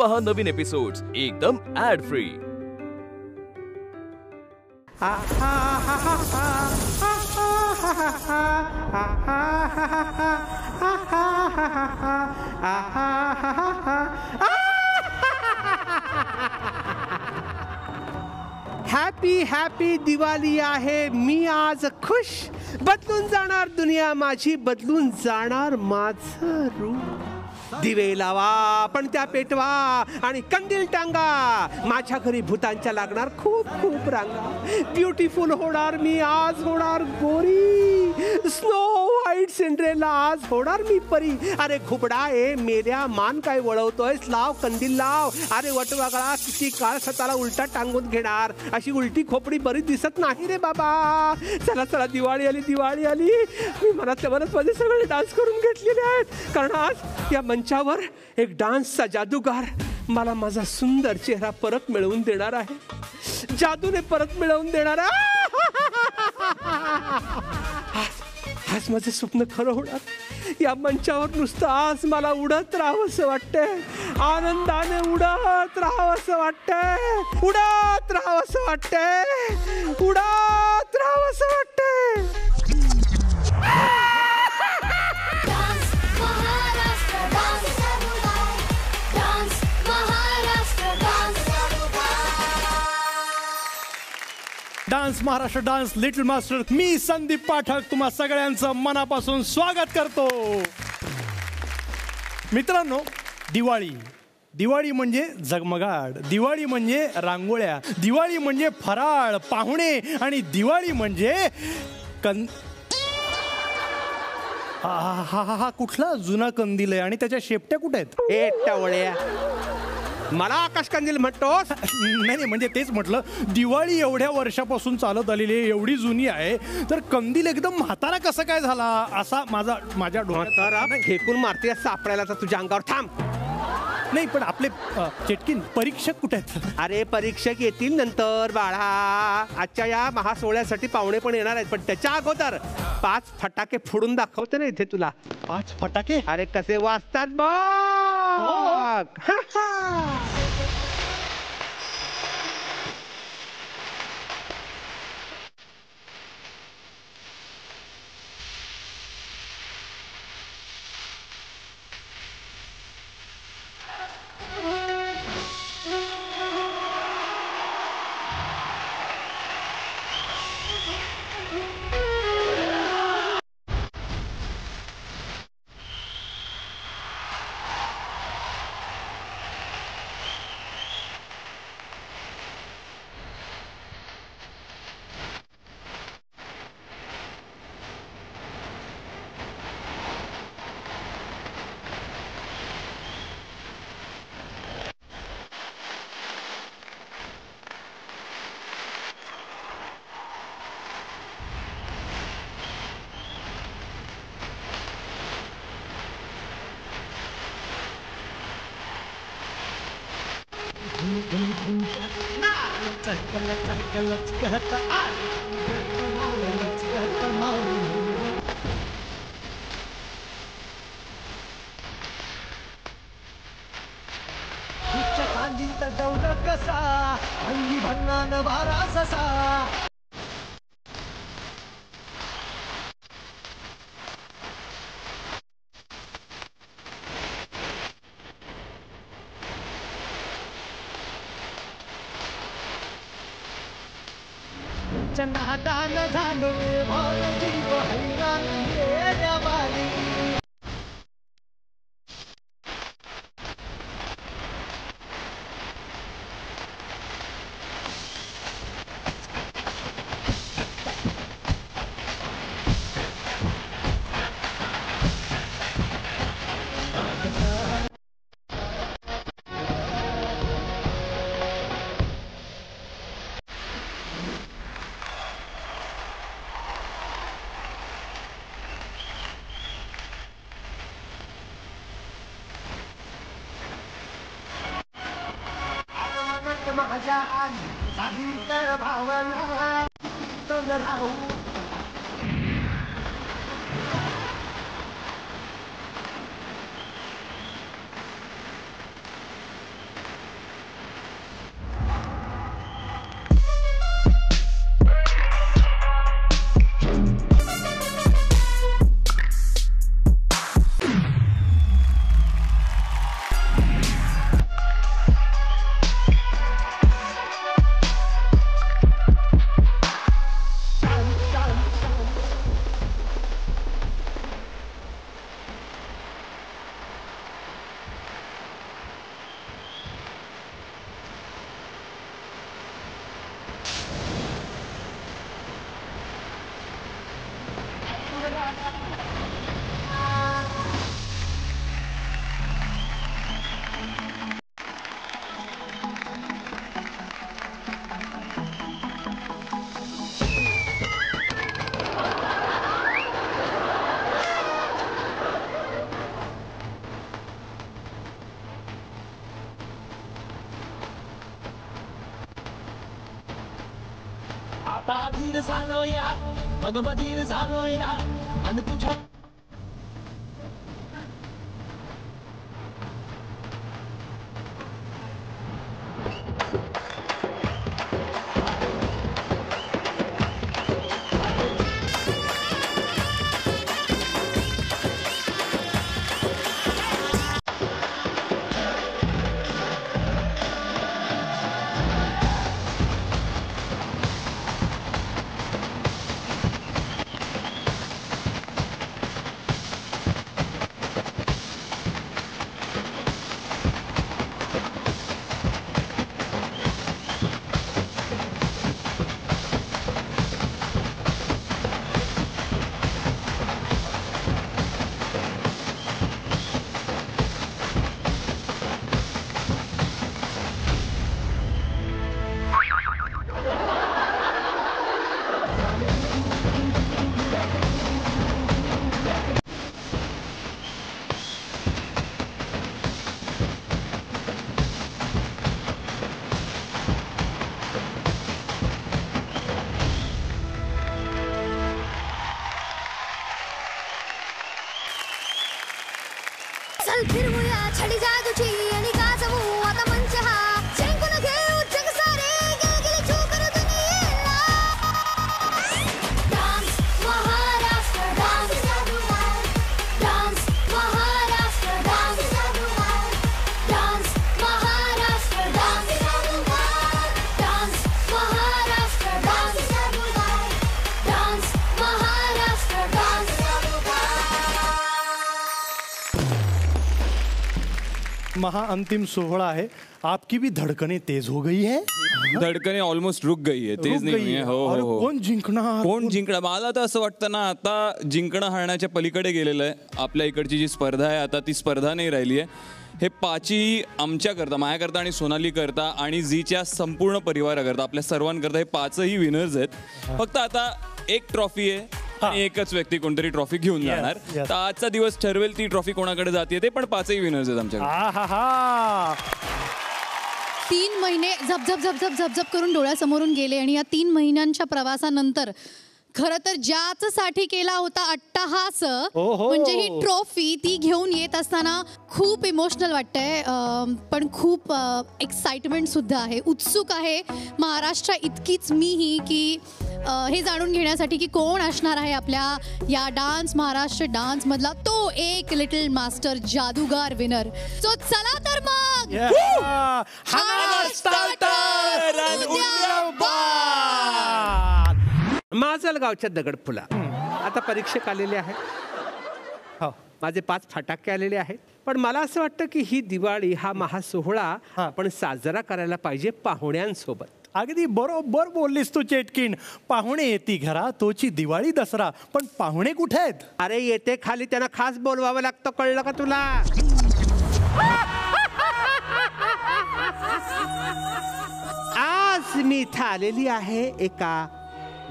पहा नवीन एपिसोड्स एकदम ad free. Happy happy Diwali आहे. मी आज खुश. बदलून जाणार दुनिया माझी, बदलून जाणार माझं रूप. दिवे लावा, पण त्या पेटवा आणि कंदील टांगा. माझ्या घरी भूतांच्या लागणार खूप खूप रांगा. ब्युटिफुल होणार मी आज, होणार गोरी. स्नो व्हाईट सिंड्रेला आज होणार मी परी. अरे घुबडा ए मेल्या, मान काय वळवतोय? लाव कंदील लाव. अरे वटवागळा, किती काळ स्वतःला उलटा टांगून घेणार? अशी उलटी खोपडी बरी दिसत नाही रे बाबा. चला चला, दिवाळी आली, दिवाळी आली. मी मनातल्या मनात माझे सगळे डान्स करून घेतलेले आहेत, कारण आज या मंचावर एक डान्सचा जादूगार मला माझा सुंदर चेहरा परत मिळवून देणार आहे. जादूने परत मिळवून देणार आहे. आज माझं स्वप्न खरं होणार. या मंचावर नुसतं आज मला उडत राहावंसं वाटतंय. आनंदाने उडत राहावंसं वाटतंय. उडत राहावंसं वाटतंय. उडत राहावंसं वाटतंय. Dance Maharashtra dance little master, मी संदीप पाठक तुम्हा सगळ्यांचं मनापासून स्वागत करतो. मित्रांनो, दिवाळी दिवाळी म्हणजे झगमगाट, दिवाळी म्हणजे रांगोळ्या, दिवाळी म्हणजे फराळ, पाहुणे आणि दिवाळी म्हणजे हा कुठला जुना कंदील आहे आणि त्याच्या शेपट्या कुठे आहेत? हे टवळ्या, मला आकाश कंदील म्हणतोस? नाही, म्हणजे तेच म्हटलं, दिवाळी एवढ्या वर्षापासून चालत आलेली आहे, एवढी जुनी आहे, तर कंदील एकदम म्हातारा कसं काय झाला असा माझ्या डोक्यात फेकून मारते सापडायला तर तुझ्या अंगावर. थांब. नाही, पण आपले चेटकीन परीक्षक कुठे आहेत? अरे परीक्षक येतील नंतर बाळा. आजच्या या महासोहळ्यासाठी पाहुणे पण येणार आहेत, पण त्याच्या अगोदर 5 फटाके फोडून दाखवते ना इथे तुला. 5 फटाके? अरे कसे वाजतात बघ. कसा अंगी भन्नान भारा ससा. नादान झालो भाव जीव हैराण येण्या बारी. माझ्या सांगितलं भावना तर राहू. आता अधीर झालोया मग बधीर झालोया आणि तुझ्या चल फिरवूया छडी जादूची आणि गाजवू आता मंच हा जिंकून घेऊ जग सारे गेली छू करू दुनियेला dance Maharashtra dance dance Maharashtra dance dance Maharashtra dance dance Maharashtra dance dance Maharashtra dance महाअंतिम सोहळा है, आपकी भी धड़कनें तेज हो गई है. धडकने ऑलमोस्ट रुक गई आहे, तेज नाही आहे. हो अरे, हो कोण जिंकणार? कोण जिंकणार? मला तर असं वाटतं ना, आता जिंकणं हारण्याच्या पलीकडे गेलेलं आहे. आपल्या इकडची जी स्पर्धा आहे आता ती स्पर्धा नाही राहिली आहे. हे पाची आमच्याकरता, माझ्याकरता आणि सोनाली करता आणि झीच्या संपूर्ण परिवाराकरता, आपल्या सर्वांकरता हे पाचही विनर्स आहेत. फक्त आता एक ट्रॉफी आहे आणि एकच व्यक्ती कोणतरी ट्रॉफी घेऊन जाणार. तर आजचा दिवस ठरवेल ती ट्रॉफी कोणाकडे जाते ते, पण पाचही विनर्स आहेत आमच्याकडे. 3 महिने झपझप झपझप झपझप करून डोळ्यासमोरून गेले आणि या 3 महिन्यांच्या प्रवासानंतर खरं तर ज्यासाठी केला होता अट्टहास म्हणजे ही ट्रॉफी ती घेऊन येत असताना खूप इमोशनल वाटतंय, पण खूप एक्साइटमेंट सुद्धा आहे, उत्सुक आहे महाराष्ट्र इतकीच मीही की हे जाणून घेण्यासाठी की कोण असणार आहे आपल्या या डान्स महाराष्ट्र डान्स मधला तो एक लिटिल मास्टर जादूगार विनर. सो चला तर मग माजलगावच्या दगडफुला आता परीक्षक आलेले आहेत. माझे 5 फटाके आलेले आहेत. पण मला असं वाटतं की ही दिवाळी हा महासोहळा आपण साजरा करायला पाहिजे पाहुण्यांसोबत. अगदी बरोबर बोललीस तू चेटकीण. पाहुणे येते घरा तोची दिवाळी दसरा, पण पाहुणे कुठे आहेत? अरे येते खाली, त्यांना खास बोलवावं लागतं, कळलं का तुला? आज मी इथं आलेली आहे एका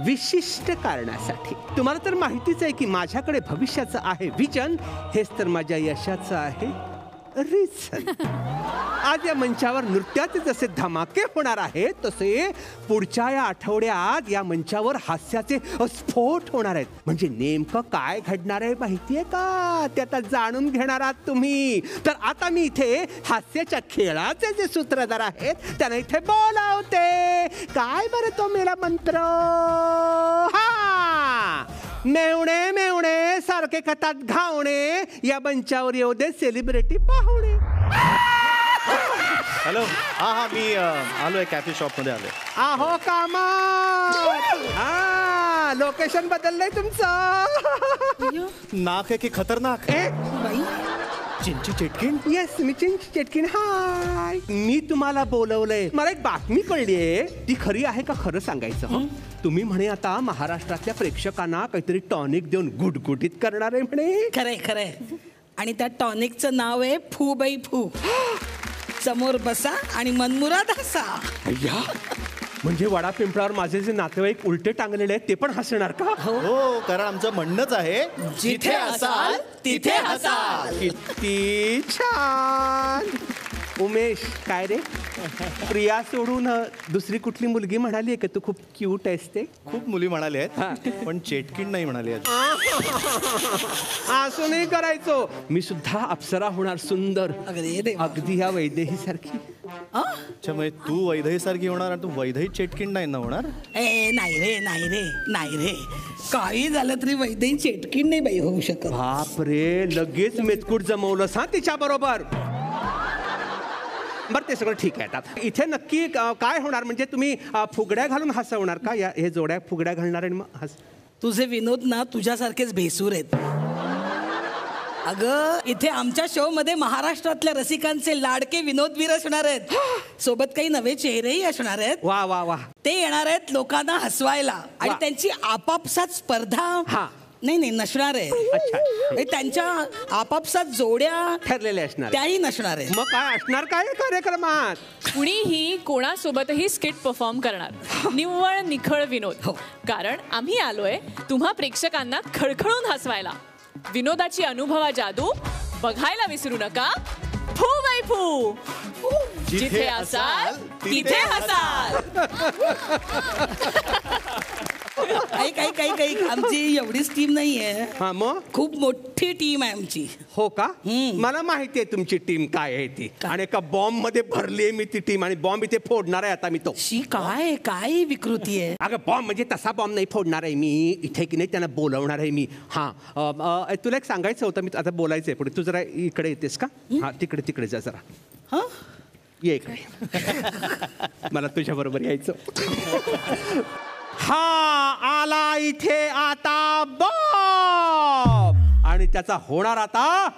विशिष्ट कारणासाठी. तुम्हाला तर माहितीच आहे की माझ्याकडे भविष्याचं आहे विजन, हेच तर माझ्या यशाचं आहे रिझन. आज या मंचावर नृत्याचे जसे धमाके होणार आहेत तसे पुढच्या या आठवड्यात या मंचावर हास्याचे स्फोट होणार आहेत. म्हणजे नेमकं काय घडणार आहे माहितीये का? ते आता जाणून घेणार आहात तुम्ही. तर आता मी इथे हास्याच्या खेळाचे जे सूत्रधार आहेत त्यांना इथे बोलावते. काय बरं तो मेला मंत्र? मेवणे मेवणे सारखे कथात घावणे, या मंचावर येऊ दे सेलिब्रिटी पाहुणे. हॅलो, हा मी आलोय, कॅफे शॉप मध्ये आलोय. आहो कामा, लोकेशन बदललंय तुमचं. नाक आहे की खतरनाक? चिंची चेटकीण? येस, मी चिंची चेटकीण. हाय, मी तुम्हाला बोलवलंय. मला एक बातमी कळलीये, ती खरी आहे का खरं सांगायचं? तुम्ही म्हणे आता महाराष्ट्रातल्या प्रेक्षकांना काहीतरी टॉनिक देऊन गुटगुटीत करणार आहे म्हणे. खरंय खरंय. आणि त्या टॉनिकचं नाव आहे फू बाई फू. समोर बसा आणि मनमुराद हसा. अय्या, म्हणजे वडा पिंपळावर माझे जे नातेवाईक उलटे टांगलेले आहेत ते पण हसणार का? हो, कारण आमचं म्हणणंच आहे जिथे असाल तिथे हसाल. किती छान. उमेश काय रे प्रिया सोडून दुसरी कुठली मुलगी म्हणाली आहे का तू खूप क्यूट आहेस ते? खूप मुली म्हणाले आहेत पण चेटकीण नाही म्हणाली आहेत. असं नाही करायचो. मी सुद्धा अप्सरा होणार सुंदर अगदी ह्या वैदेही सारखी. त्यामुळे तू वैदेही सारखी होणार आणि तू वैदेही चेटकीण नाही ना होणार. नाही रे नाही रे नाही रे काही झालं तरी वैदेही चेटकीण नाही बाई होऊ शकत. बाप रे लगेच मेतकूट जमवलं सा तिच्या बरोबर. बरं ते सगळं ठीक आहे. आता इथे नक्की काय होणार म्हणजे तुम्ही फुगड्या घालून हसवणार का? या हे जोड्या फुगड्या घालणार आणि मग हस. तुझे विनोद ना तुझ्यासारखेच भेसूर आहेत. अगं इथे आमच्या शो मध्ये महाराष्ट्रातल्या रसिकांचे लाडके विनोदवीर असणार आहेत. सोबत काही नवे चेहरेही असणार आहेत. वा वा वा. ते येणार आहेत लोकांना हसवायला आणि त्यांची आपापसात स्पर्धा नाही नसणार आहे. अच्छा. त्यांच्या आपापसात जोड्या ठरलेल्या असणार त्याही नसणार आहे. मग काय असणार काय कार्यक्रमात? कुणीही कोणासोबतही स्किट परफॉर्म करणार. निव्वळ निखळ विनोद. कारण आम्ही आलोय तुम्हा प्रेक्षकांना खळखळून हसवायला. विनोदाची अनुभवा जादू बघायला विसरू नका. फू बाई फू. जिथे असाल तिथे हसाल. काही आमची एवढीच टीम नाहीये. मग खूप मोठी टीम आहे आमची. हो का? मला माहिती आहे तुमची टीम काय आहे ती. आणि एका बॉम्ब मध्ये भरली आहे मी ती टीम आणि बॉम्ब इथे फोडणार आहे आता मी तो. काय काय विकृती आहे. अगं बॉम्ब म्हणजे तसा बॉम्ब नाही फोडणार आहे मी इथे की नाही त्यांना बोलवणार आहे मी. तुला एक सांगायचं होतं मी आता बोलायचं आहे पुढे. तू जरा इकडे येतेस का? तिकडे जा जरा. ये इकडे. मला तुझ्या बरोबर यायचं. आला इथे आता बॉम्ब आणि त्याचा होणार आता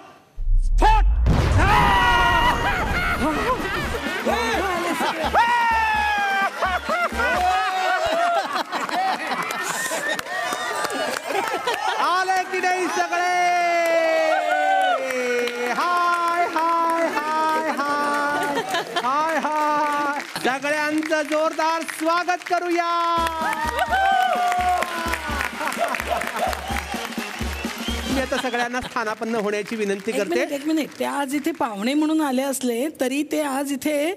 स्फोट. आले की नाही सगळे? हाय हाय हाय हाय हाय हाय. सगळ्यांचं जोरदार स्वागत करूया. मी आता सगळ्यांना स्थानापन्न होण्याची विनंती करते. एक मिनिट. ते आज इथे पाहुणे म्हणून आले असले तरी ते आज इथे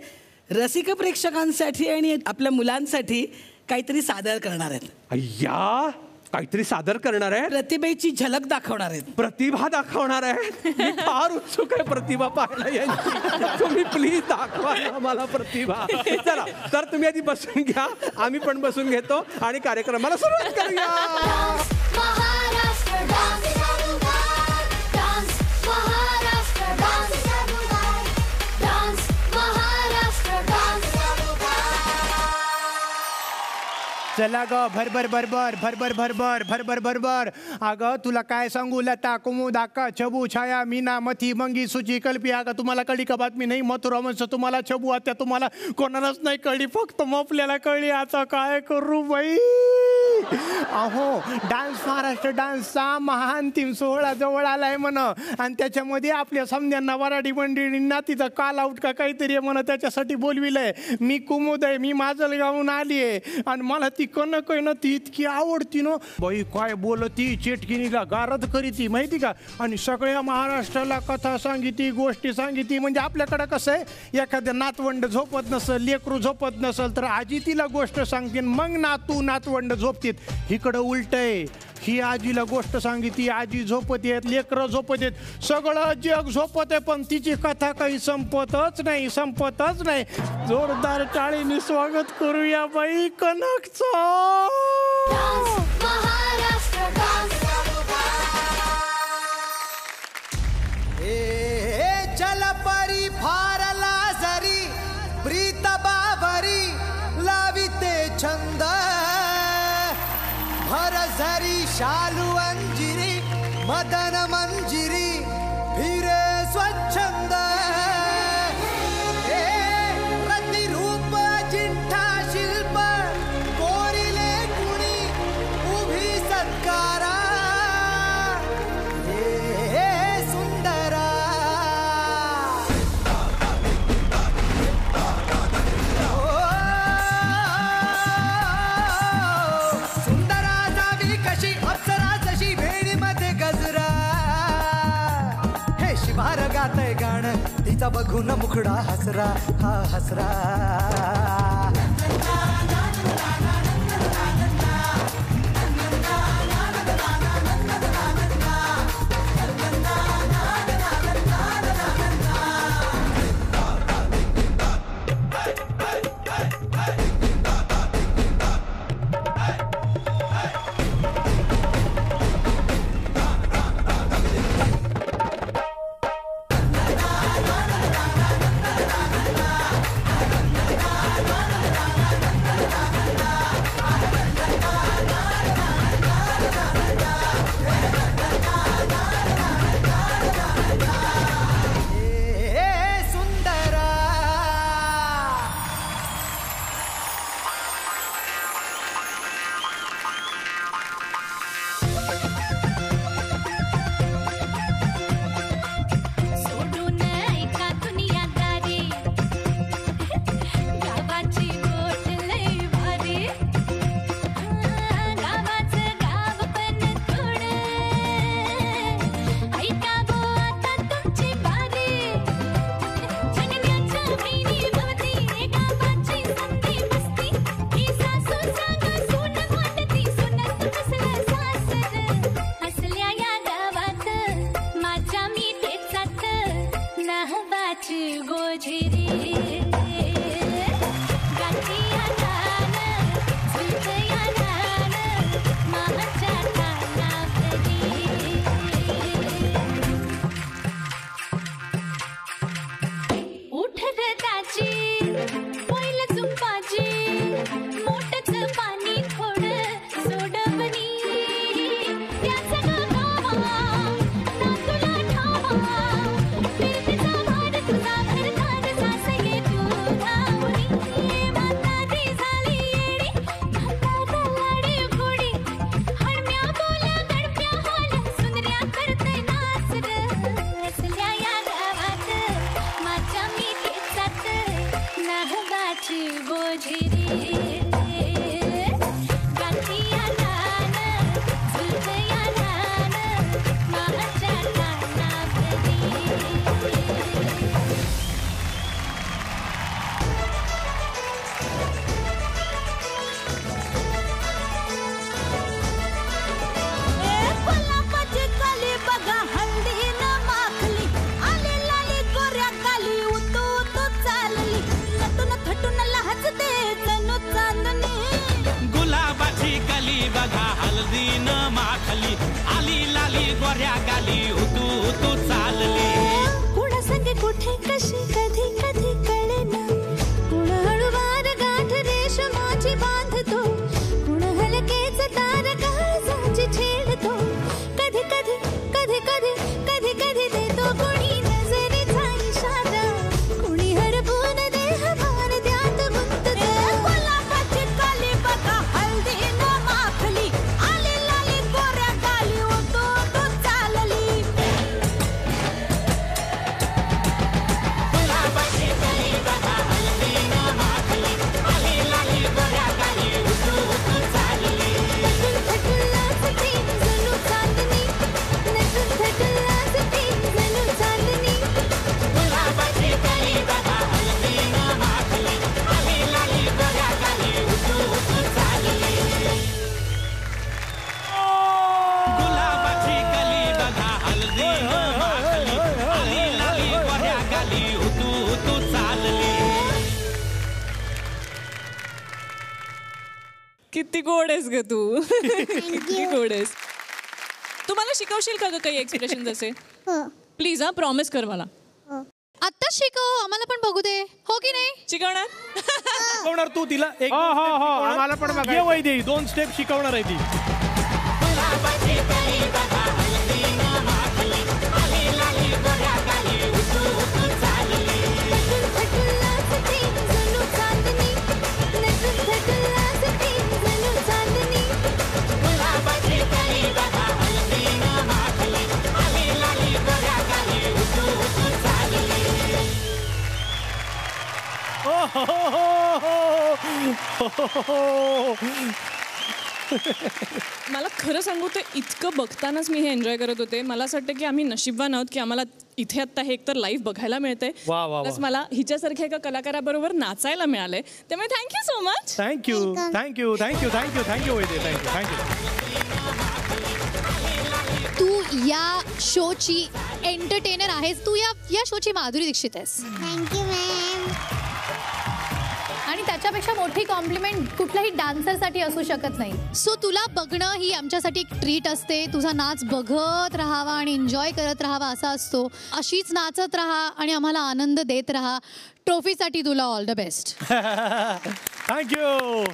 रसिक प्रेक्षकांसाठी आणि आपल्या मुलांसाठी काहीतरी सादर करणार आहेत. अय्या काहीतरी सादर करणार आहे. प्रतिभेची झलक दाखवणार आहेत. प्रतिभा दाखवणार आहे. मी फार उत्सुक आहे प्रतिभा पाहायला यांची. तुम्ही प्लीज दाखवा मला प्रतिभा. चला तर तुम्ही आधी बसून घ्या. आम्ही पण बसून घेतो आणि कार्यक्रमाला सुरुवात करूया. Maharashtra dance dance Maharashtra dance dance Maharashtra dance. चला ग भरभर भरभर भरभर भरभर भरभर भरभर. अगं तुला काय सांगू लता कुमुद अक्का छबू छाया मीना मथी मंगी सुची कल्पी. अगं तुम्हाला कळली का बातमी? नाही मथुरा म्हणतो तुम्हाला छबू आत्या तुम्हाला कोणालाच नाही कळली फक्त आपल्याला कळली. आता काय करू बाई. अहो डान्स महाराष्ट्र डान्सचा महाअंतिम सोहळा जवळ आलाय म्हण आणि त्याच्यामध्ये आपल्या समध्यांना वराडी मंडळींना तिथं काल आउट का काहीतरी म्हण त्याच्यासाठी बोलविलंय. मी कुमुद आहे. मी माझं गावून आली आहे आणि मला ती कनक आहे ना ती इतकी आवडती ना बाई. काय बोलती चेटकिनीला गारद करीती माहिती का. आणि सगळ्या महाराष्ट्राला कथा सांगिती गोष्टी सांगिती. म्हणजे आपल्याकडं कसं आहे एखाद्या नातवंड झोपत नसल लेकरू झोपत नसल तर आजी तिला गोष्ट सांगते मग नातू नातवंड झोपतीत. इकडं उलट आहे. ही आजीला गोष्ट सांगिती आजी झोपत येत लेकरं झोपत येत सगळं जग झोपत आहे पण तिची कथा काही संपतच नाही. जोरदार टाळीने स्वागत करूया बाई कनकचं. चल परी फार लाजरी प्रीत बाबरी लाविते छंद भर झरी शालू अंजिरी मदन मंजिरी फिरे स्वच्छंद. प्रतिरूप जिंठा शिल्प कोरिले कुणी बघून मुखडा हसरा हा हसरा किती गोड आहेस ग तू किती गोड आहेस. तू मला शिकवशील का ग काही एक्सप्रेशन असे प्लीज हा प्रॉमिस कर मला. आता शिकव आम्हाला पण बघू दे हो की नाही. शिकवणार तू तिला एक आम्हाला पण बघा वैदे 2 स्टेप शिकवणार आहे ती. मला खरं सांगू तर इतकं बघतानाच मी हे एन्जॉय करत होते. मला असं वाटतं की आम्ही नशीबवान आहोत की आम्हाला इथे आता हे एकतर लाईव्ह बघायला मिळतंय, प्लस मला हिच्यासारख्या एका कलाकाराबरोबर नाचायला मिळालंय. त्यामुळे thank you so much. Thank you thank you thank you thank you thank you Vaide, thank you thank you. तू या शोची एंटरटेनर आहेस, तू या शोची माधुरी दीक्षित आहेस. Thank you ma'am. आणि त्याच्यापेक्षा मोठी कॉम्प्लिमेंट कुठल्याही डान्सरसाठी असू शकत नाही. सो तुला बघणं ही आमच्यासाठी एक ट्रीट असते. तुझा नाच बघत राहावा आणि एन्जॉय करत राहावा असा असतो. अशीच नाचत राहा आणि आम्हाला आनंद देत राहा. ट्रॉफीसाठी तुला ऑल द बेस्ट. थँक्यू.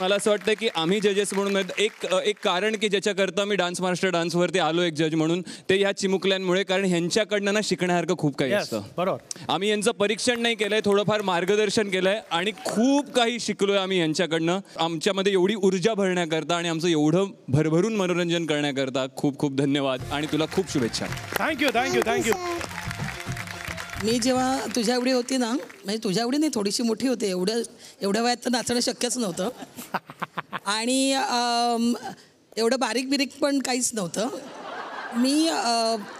मला असं वाटतं की आम्ही जजेस म्हणून एक कारण की ज्याच्याकरता मी डान्स मास्टर डान्सवरती आलो एक जज म्हणून, ते ह्या चिमुकल्यांमुळे. कारण ह्यांच्याकडनं ना शिकण्यासारखं खूप काही असतं. बरोबर. आम्ही यांचं परीक्षण नाही केलंय, थोडंफार मार्गदर्शन केलंय आणि खूप काही शिकलोय आम्ही यांच्याकडनं. आमच्यामध्ये एवढी ऊर्जा भरण्याकरता आणि आमचं एवढं भरभरून मनोरंजन करण्याकरता खूप खूप धन्यवाद आणि तुला खूप शुभेच्छा. Thank you thank you thank you. मी जेव्हा तुझ्या एवढी होती ना, म्हणजे तुझ्या एवढी नाही, थोडीशी मोठी होते, एवढ्या वयात तर नाचणं शक्यच नव्हतं. आणि एवढं बारीक बिरीक पण काहीच नव्हतं. मी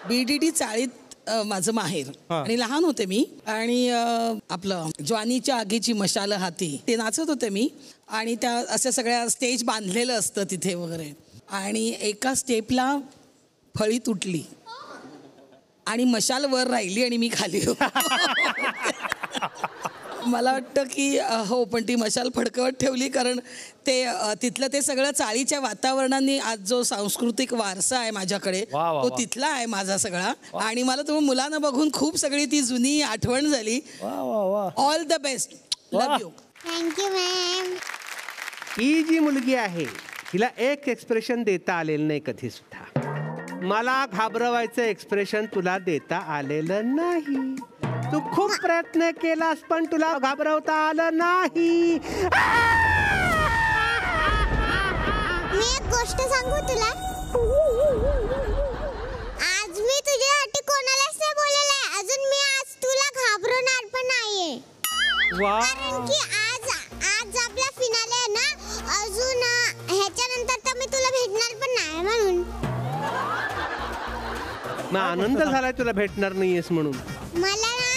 BDD चाळीत माझं माहेर, आणि लहान होते मी. आणि आपलं ज्वानीच्या आगीची मशाल हाती ते नाचत होते मी. आणि त्या अशा सगळ्या स्टेज बांधलेलं असतं तिथे वगैरे. आणि एका स्टेपला फळी तुटली आणि मशाल वर राहिली आणि मी खाली. मला वाटतं की हो, पण ती मशाल फडकवत ठेवली, कारण ते तिथलं ते सगळं चाळीच्या वातावरणाने आज जो सांस्कृतिक वारसा आहे माझ्याकडे, तो तिथला आहे माझा सगळा. आणि मला तुम्ही मुलांना बघून खूप सगळी ती जुनी आठवण झाली. All the best. Love you. Thank you ma'am. ही जी मुलगी आहे हिला एक एक्सप्रेशन देता आलेलं नाही कधी सुद्धा. मला घाबरवायचं एक्सप्रेशन तुला देता आलेलं नाही. तू खूप प्रयत्न केलास पण तुला घाबरवता आलं नाही. मी एक गोष्ट सांगू तुला. आज मी तुझ्यासाठी कोणालाच नाही बोललेलं आहे. अजून मी आज तुला घाबरवणार पण नाहीये. कारण की आज आपला फिनाले आहे ना. अजून ह्याच्यानंतर तर मी तुला भेटणार पण नाही म्हणून. मग आनंद झालाय तुला भेटणार नाहीयेस म्हणून. मला ना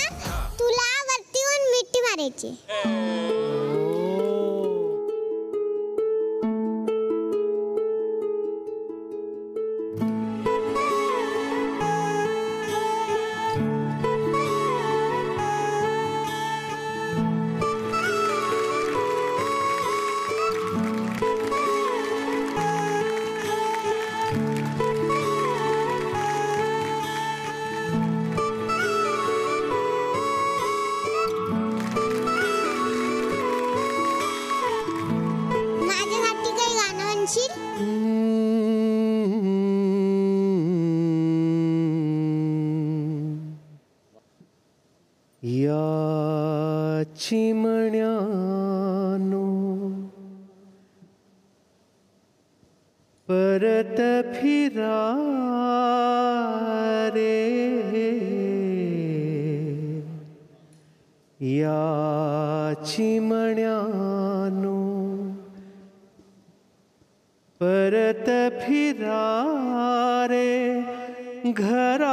तुला वरती येऊन मिठी मारायची. या चिमण्यानो परत फिरा रे. या चिमण्यानो परत फिरा रे घराकडे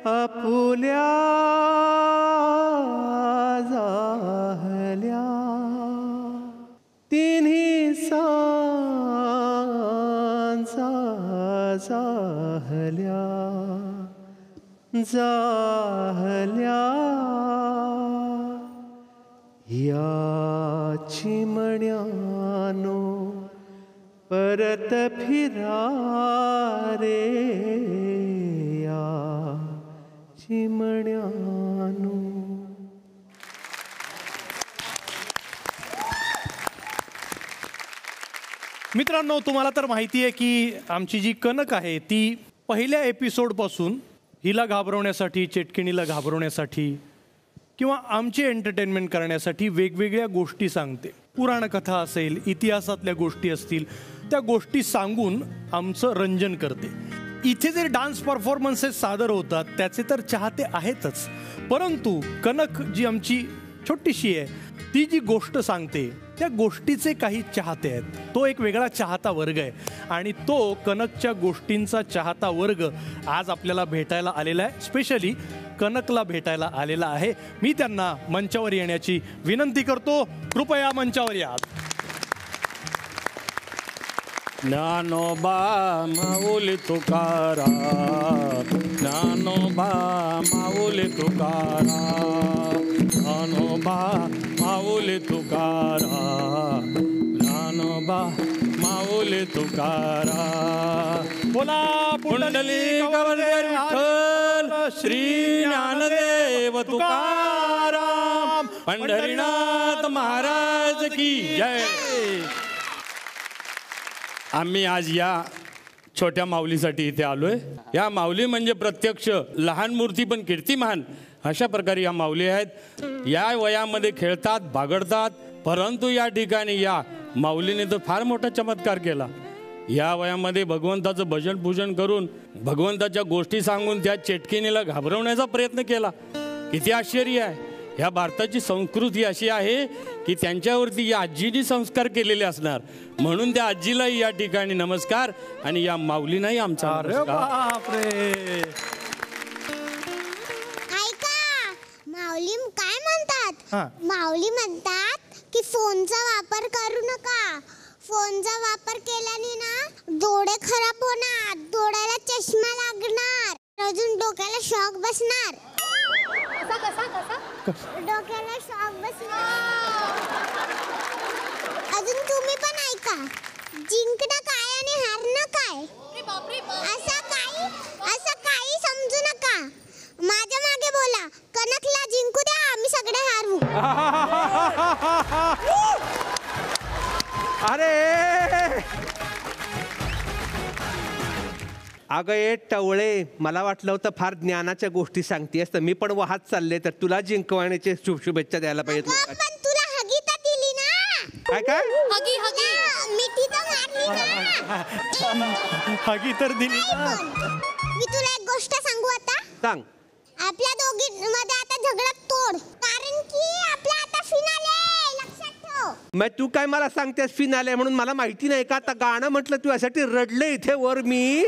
आपुल्या जाहल्या. तिन्ही सांजा जाहल्या जाहल्या. या चिमण्यानो परत फिरा रे. या चिमण्यानो. मित्रांनो, तुम्हाला तर माहिती आहे की आमची जी कनक आहे ती पहिल्या एपिसोडपासून हिला घाबरवण्यासाठी, चेटकिणीला घाबरवण्यासाठी किंवा आमची एंटरटेनमेंट करण्यासाठी वेगवेगळ्या गोष्टी सांगते. पुराणकथा असेल, इतिहासातल्या गोष्टी असतील, त्या गोष्टी सांगून आमचं रंजन करते. इथे जे डान्स परफॉर्मन्सेस सादर होतात त्याचे तर चाहते आहेतच, परंतु कनक जी आमची छोटीशी आहे ती जी गोष्ट सांगते त्या गोष्टीचे काही चाहते आहेत. तो एक वेगळा चाहता वर्ग आहे आणि तो कनकच्या गोष्टींचा चाहता वर्ग आज आपल्याला भेटायला आलेला आहे. स्पेशली कनकला भेटायला आलेला आहे. मी त्यांना मंचावर येण्याची विनंती करतो. कृपया मंचावर या. ज्ञानोबा माऊली तुकाराम, ज्ञानोबा माऊली तुकाराम, ज्ञानोबा माऊली तुकाराम, ज्ञानोबा माऊली तुकाराम. बोला पुंडलिक विठ्ठल श्री ज्ञानदेव तुकाराम, पंढरीनाथ महाराज की जय. आम्ही आज या छोट्या माऊलीसाठी इथे आलोय. या माऊली म्हणजे प्रत्यक्ष लहान मूर्ती पण कीर्तिमान अशा प्रकारे या माऊली आहेत. या वयामध्ये खेळतात, बागडतात, परंतु या ठिकाणी या माऊलीने तर फार मोठा चमत्कार केला. या वयामध्ये भगवंताचं भजन पूजन करून भगवंताच्या गोष्टी सांगून त्या चेटकिनीला घाबरवण्याचा प्रयत्न केला. किती आश्चर्य आहे. ह्या भारताची संस्कृती अशी आहे की त्यांच्यावरती या आजीने संस्कार केलेले असणार, म्हणून त्या आजीलाही या ठिकाणी नमस्कार आणि या माऊलींनाही आमचा नमस्कार. ऐका, माऊली काय म्हणतात? माऊली म्हणतात की फोनचा वापर करू नका. फोनचा वापर केल्याने ना डोळे खराब होणार, डोळ्याला चष्मा लागणार, अजून डोक्याला शॉक बसणार. डोक्याला शॉक बसणार. अजून तुम्ही पण ऐका, जिंकणं काय आणि हारणं काय असं काही समजू नका. माझ्या मागे बोला, कनकला जिंकू द्या, आम्ही सगळे हारू. अरे अगं ए टवळे, मला वाटलं होतं फार ज्ञानाच्या गोष्टी सांगतेस, तर मी पण वाहत चालले, तर तुला जिंकवण्याचे शुभेच्छा द्यायला पाहिजे. पण तुला हगी तर दिली ना. काय हगी मिठी तर मारली ना. हगी तर दिली ना. मी तुला एक गोष्ट सांगू आता. सांग. आपल्या दोघींमध्ये आता झगडा तोड, कारण की आपला आता फिनाले. लक्षात ठेव. मग तू काय मला सांगतेस फिनाले म्हणून? मला माहिती नाही का? आता गाणं म्हटलं तू यासाठी रडले इथे वर मी.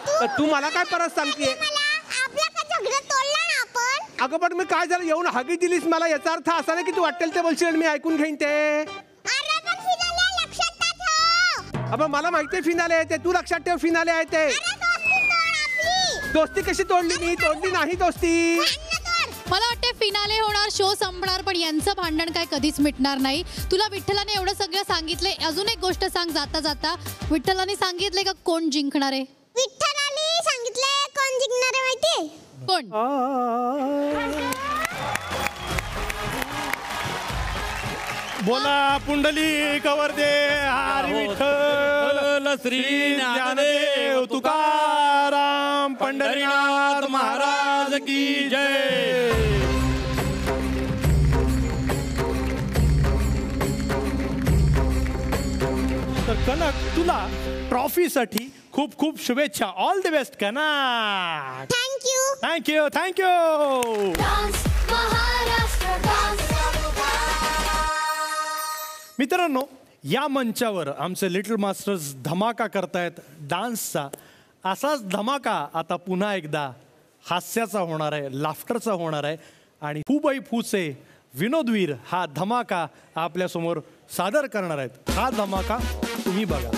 तर तू मला काय परत सांगते? आपला का झगडा तोडला ना आपण. अगं पण मी काय झालं, येऊन हागी दिलीस मला, याचा अर्थ असा नाही की तू वाटेल ते बोलशील मी ऐकून घेईन ते. अरे पण फिनाले लक्षात ठेव. अबे मला माहिती आहे फिनाले आहे ते, तू लक्षात ठेव फिनाले आहे ते. दोस्ती कशी तोडली? मी तोडली नाही दोस्ती. मला वाटते फिनाले होणार, शो संपणार, पण यांचं भांडण काय कधीच मिटणार नाही. तुला विठ्ठलाने एवढं सगळं सांगितलंय, अजून एक गोष्ट सांग जाता जाता. विठ्ठलाने सांगितलंय का कोण जिंकणार आहे? विठ्ठलाने सांगितलंय कोण जिंकणार आहे माहितीये? कोण? बोला पुंडलिक वरदे हरी विठ्ठल श्री ज्ञानदेव तुकाराम, पंढरीनाथ महाराज की जय. तर कनक, तुला ट्रॉफीसाठी खूप खूप शुभेच्छा. All the best Kanak. Thank you. Thank you thank you. मित्रांनो, या मंचावर आमचे लिटल मास्टर्स धमाका करतायत डान्सचा. असाच धमाका आता पुन्हा एकदा हास्याचा होणार आहे, लाफ्टरचा होणार आहे. आणि फूबाई फूचे विनोदवीर हा धमाका आपल्यासमोर सादर करणार आहेत. हा धमाका तुम्ही बघा.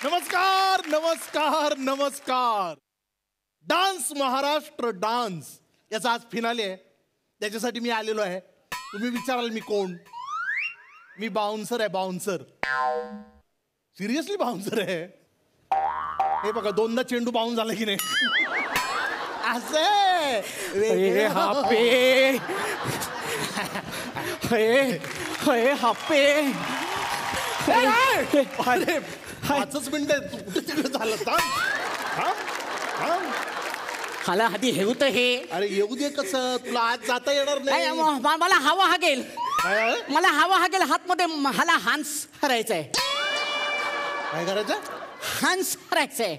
नमस्कार नमस्कार नमस्कार. डान्स महाराष्ट्र डान्स याचा आज फिनाले आहे. त्याच्यासाठी मी आलेलो आहे. तुम्ही विचाराल मी कोण? मी बाउन्सर आहे, बाउन्सर. सिरियसली बाउन्सर आहे. हे बघा, दोनदा चेंडू बाउन्स झाला की नाही. असे हापे अरे 5 मिनिटं कुठे तिकडे झालं. मला आधी हेऊ तर हे. अरे येऊ दे. कसं तुला आज जाता येणार नाही. मला हवा हागेल. मला हवा हागेल हातमध्ये. मला हान्स करायचंय. काय करायचं? हान्सरायचंय.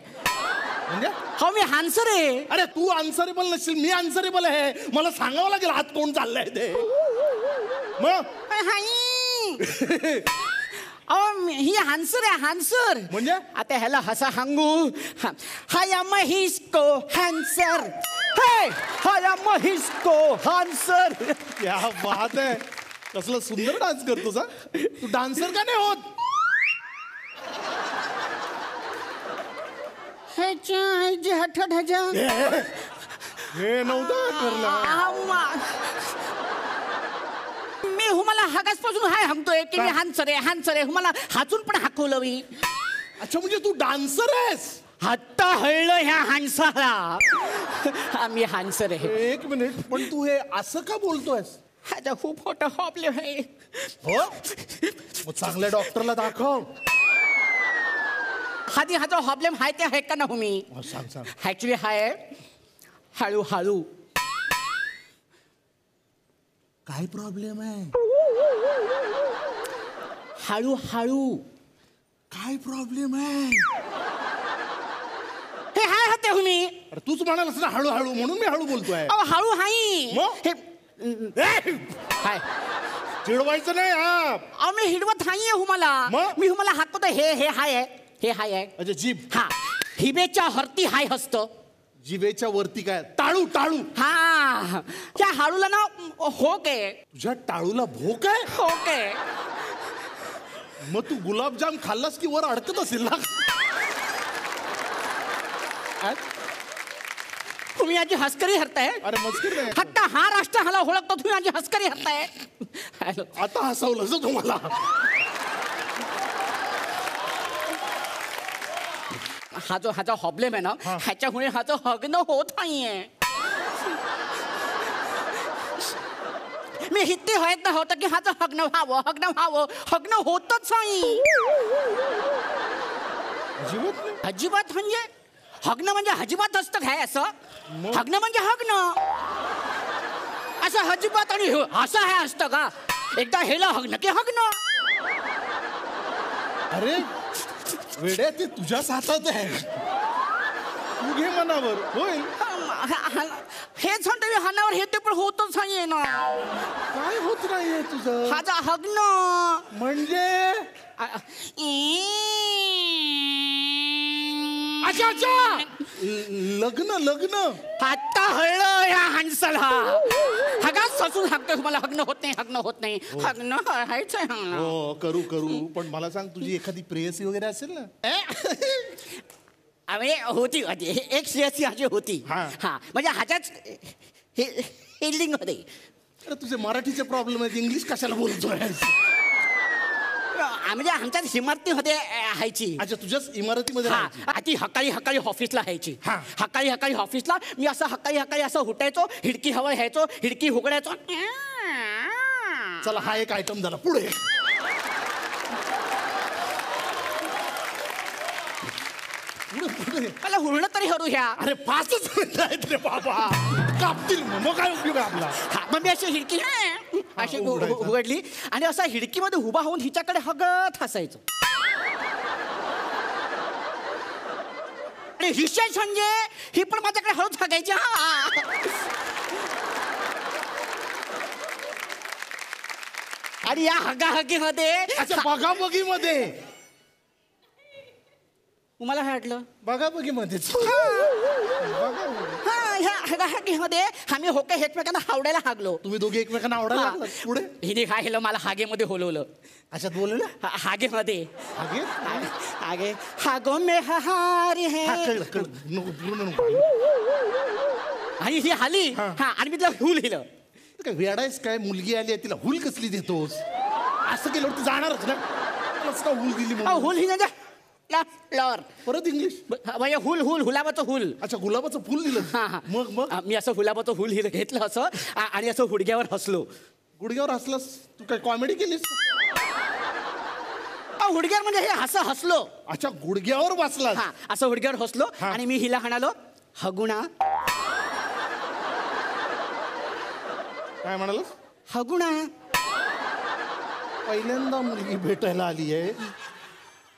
म्हणजे हो मी हान्सर आहे. अरे तू आन्सरेबल नसशील, मी आन्सरेबल आहे. मला सांगावं लागेल हात कोण चाललाय ते. मग ही हान्सर आहे हान्सर. म्हणजे आता ह्याला हसा हांगू. हाय महिस्को हान्सर. हाय महिस्को हान्सर. क्या बात आहे. कसला सुंदर डान्स करतोस. तू डान्सर का नाही होत. हे नव्हतं करला. मी मला हागासपासून हाय हाकतोय की मी हान्सर आहे हान्सर आहे. मला हाचून पण हाकवलं मी. अच्छा म्हणजे तू डान्सर आहेस. हत्ता हळलं ह्या हान्साला. आम्ही हान्सर आहे. एक मिनिट पण तू हे असं का बोलतोयस. ह्याचा खूप मोठा प्रॉब्लेम आहे. हो मग चांगल्या डॉक्टरला दाखव. आधी हा जो प्रॉब्लेम आहे ते आहे का ना मी. सांग सांग. ऍक्च्युली हाय हळूहळू. काय प्रॉब्लेम आहे. हळूहळू. काय प्रॉब्लेम आहे. हे हाय होते मी. अरे तूच म्हणालास ना हळूहळू म्हणून मी हळू बोलतोय. हळू हाई. काय चिडवायचं नाही. हा मी हिडवत हाई आहे मला. मी मला हाकवतो हे हे हाय आहे हे हाय आहे. अच्छा जीभ. हा हिबेच्या हरती हाय हसतं. जिभेच्या वरती काय टाळू टाळू. हा त्या हाळूला ना होक आहे. तुझ्या टाळूला भोक आहे. होक आहे. मग तू गुलाबजाम खाल्लास की वर अडकत असेल ना. तुम्ही आजी हसकरी हरताय. अरे मस्करी नाही. हट्टा हा राष्ट्र हाला ओळखतो तुम्ही आजी हसकरी हरताय. आता हसवलं तुम्हाला. हा जो प्रॉब्लेम आहे ना ह्याच्यामुळे हा जो हग्न होत नाहीये. मी हित्ती व्हायचं होतं की हा जो हग्न व्हावं हग्न होतच नाही. अजिबात म्हणजे हग्न म्हणजे अजिबात असतं काय असं. हग्न म्हणजे हग्न असं अजिबात आणि असं आहे असतं का. एकदा हेला हग्न की हग्न. अरे वेड्या ते तुझ्याच हातात आहे. तू घे मनावर होईल. हेच म्हणतो हानावर हे ते पण होतच नाहीये ना. काय होत नाहीये तुझं. हा जा हग्न म्हणजे अच्छा अच्छा लग्न लग्न. आता हळलं ह्या हान्सला. हगा ससून हाकतोय मला हग्न होत नाही हग्न होत नाही. हग्न व्हायचंय. हो करू करू पण मला सांग तुझी एखादी प्रेयसी वगैरे असेल ना. अरे होती एक श्रेयसी ह्याची होती. हा म्हणजे ह्याच्याच हेल्डिंग होते. अरे तुझे मराठीचे प्रॉब्लेम आहेत इंग्लिश कशाला बोलतोय. म्हणजे आमच्यात इमारती मध्ये हायची. अच्छा तुझ्याच इमारतीमध्ये. ती हकाळी ऑफिसला हायची. हकाळी ऑफिसला मी असं हकाळी असं हुटायचो. हिडकी हवा घ्यायचो हिडकी हुगडायचो. चला हा एक आयटम झाला. पुढे मला हुरलं तरी हरू ह्या. अरे 5 मिनिटं आहेत रे बाबा. कापतील मग काय उपयोग आहे आपला. मग मी अशी हिडकी अशी उघडली आणि असा हिडकीमध्ये उभा होऊन हिच्याकडे हगत हसायचो. आणि विशेष म्हणजे ही पण माझ्याकडे हळूच हगायची. आणि या हगाहगीमध्ये बघाबघीमध्ये तुम्हाला काय वाटलं. बघाबघीमध्येच मध्ये आम्ही होके एकमेकांना आवडायला हागलो. तुम्ही दोघे एकमेकांना आवडायला पुढे हिने काय केलं मला हागेमध्ये होलवलं. अशात बोललं हागेमध्ये हागे हागो मे हारी है. आणि ही आली आणि मी तिला हुल लिहिलं. काय वेडायस काय मुलगी आली आहे तिला हुल कसली देतोस. असं केलं जाणारच ना. हुल दिली हुल ही फ्लॉवर. परत इंग्लिश म्हणजे हुल हुलाबाचं हुल. अच्छा गुलाबाचं फुल दिलं. मग मी असं हुलाबाचं हुल घेतलं असं आणि असं हुडग्यावर हसलो. गुडघ्यावर हसलास तू काय कॉमेडी केलीस. हुडग्यावर म्हणजे हे असं हसलो. अच्छा गुडघ्यावर बसला. असं हुडग्यावर हसलो आणि मी हिला म्हणालो हगुणा. काय म्हणाल. हगुणा. पहिल्यांदा मुलगी भेटायला आली आहे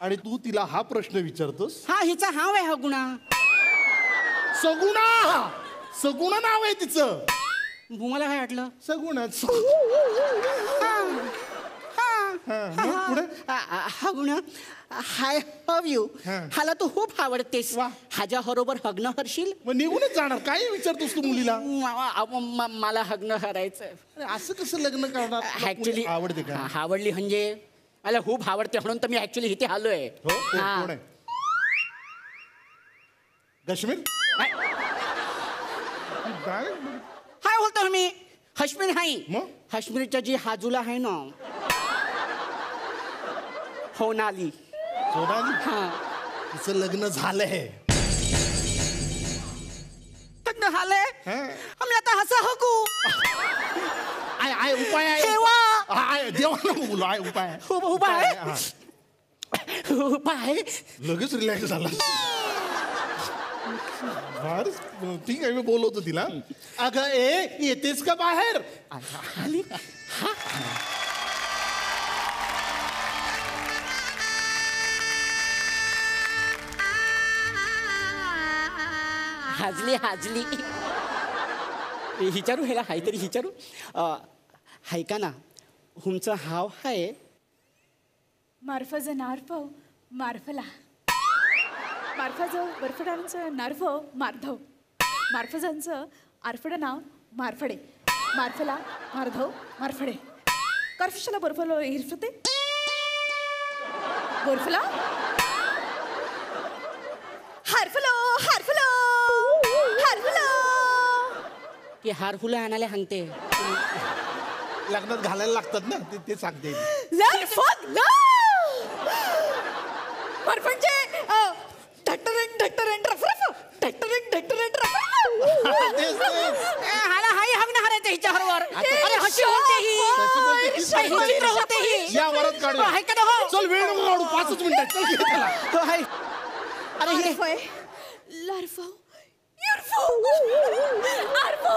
आणि तू तिला हा प्रश्न विचारतोस? हा हिचा हाव आहे हगुणा. सगुणा. सगुणा नाव आहे तिचं. मला काय वाटलं सगुणा. हगुणा हाय हव यू. हाला तू खूप आवडतेस. ह्याच्या बरोबर हग्न हरशील. मग निघूनच जाणार. काय विचारतोस तू मुलीला? मला हग्न हरायचं. असं कसं लग्न करणार? ऍक्च्युली आवडते का? आवडली म्हणजे मला खूप आवडते म्हणून तर मी ऍक्च्युली इथे आलोय. कोण आहे? काश्मीर. काय बोलतो मी? काश्मीर हाय. काश्मीरच्या जी हाजूला आहे ना होनाली. सोनाली. तिचं लग्न झालंय. लग्न झालंय. आम्ही आता हसा हकू. आय उपाय आहे. देवा नको बोलू. आय उपाय आहे. उपाय उपाय. लगेच रिलॅक्स झाला. ठीक आहे मी बोलवतो तिला. अगं येतेस का बाहेर? आली. हाजली हाजली. हिचारू ह्याला काहीतरी हिचारू. हाय का ना तुमचं हाव आहे? मार्फज नार्फव मार्फला. मार्फाचं बर्फडांचं नार्फव मार्धव. मार्फजांचं आरफडं नाव मारफडे. मार्फला मार्धव मारफडे. कर्फशाला बर्फलो हिरफते. बर्फला हारफलो हारफलो हारफलो. ती हार फुलं आणायला सांगते. लग्नात घालायला लागतात ना ते सांगते. मारफडचे ढक्टरेंट ढक्टरेंट रफरफ. ढक्टरेंट ढक्टरेंट रफरफ. हाला हाय हग्न हरायचं हिच्या बरोबर. अरे हशी होते ही. चित्र होते ही. या वरात काढू. हाय का हो? चल वेळ नको काढू. 5 मिनिटात चल घे त्याला. हाय. अरे हे लार्फो युर्फो आर्फो.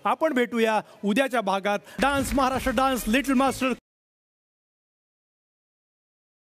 आपण भेटूया उद्याच्या भागात. Dance Maharashtra dance little master